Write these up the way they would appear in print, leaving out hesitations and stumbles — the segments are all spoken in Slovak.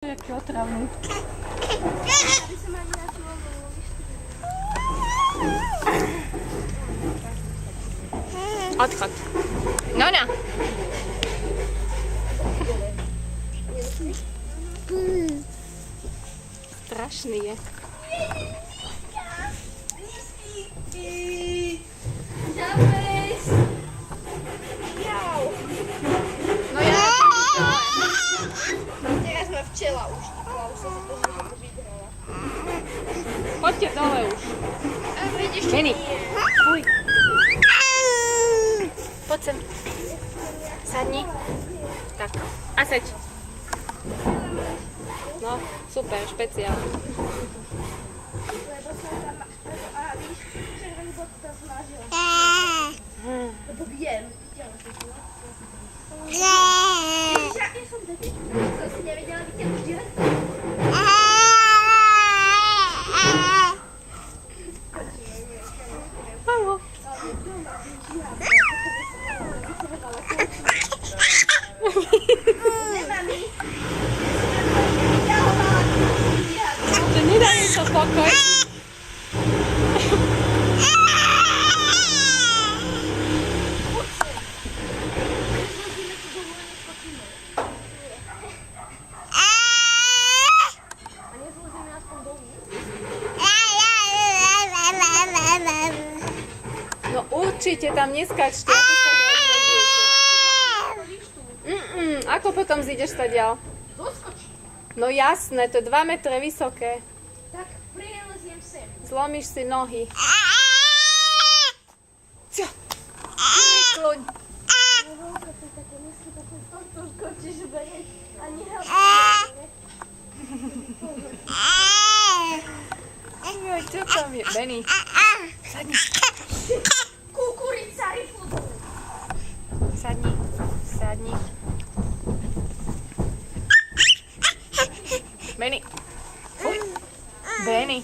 Jaký otravný. Odchod. No. Strašný je. No ja teraz ma včela už sa za to, že to vydrala. poďte dole už. A vidíš, čo Jenny. nie. Fuj. Poď sem. Sadni. Tak. A seď. No, super, špeciál. Lebo som tam, a víš, červený bod tam zmážila. Lebo viem, videla som to. Ježiš, aký som debil. Som si nevedela vytiahnuť vždy len to. Haló. Že nedajú to pokoj. No určite tam neskačte. Ako sa neodleziete? Ako potom zídeš stadiaľ? No jasné, to je 2 metre vysoké. Tak prileziem sem. Zlomíš si nohy. Cio! Prikluň. Volka, to je také nízky, potom to skočíš, že ani help. Joj, čo tam je? Benny. Sadni. Kukurica, rifle. Sadni. Sadni. Benny. Fuj. Benny.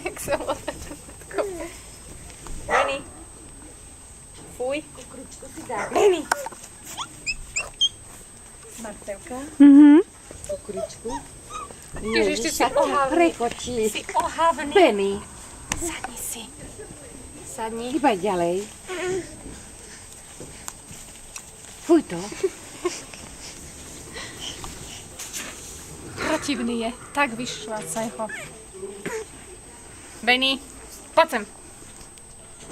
Jak som otačila. Benny. Fuj. Kukuričku si dá. Benny. Marcelka. Kukuričku. Ježiš, ty si ohavný. Si ohavný. Benny, Sadni si. Sadni. iba ďalej. Fuj to. Protivný je. Tak vyšľacaj ho. Benny, poď sem.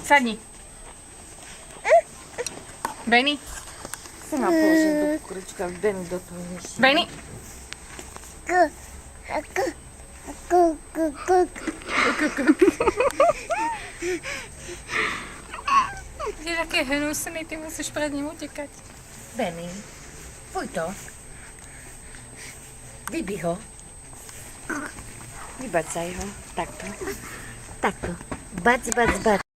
Sadni. Benny. Sama položím tú kukuričku, aby Benny do toho nešiel. Benny. Vidíš, aké je hnusný, ty musíš pred ním utekať. Benny, fuj to. Vybí ho. Vybacaj ho. Takto. Takto. Bac, bac, bac.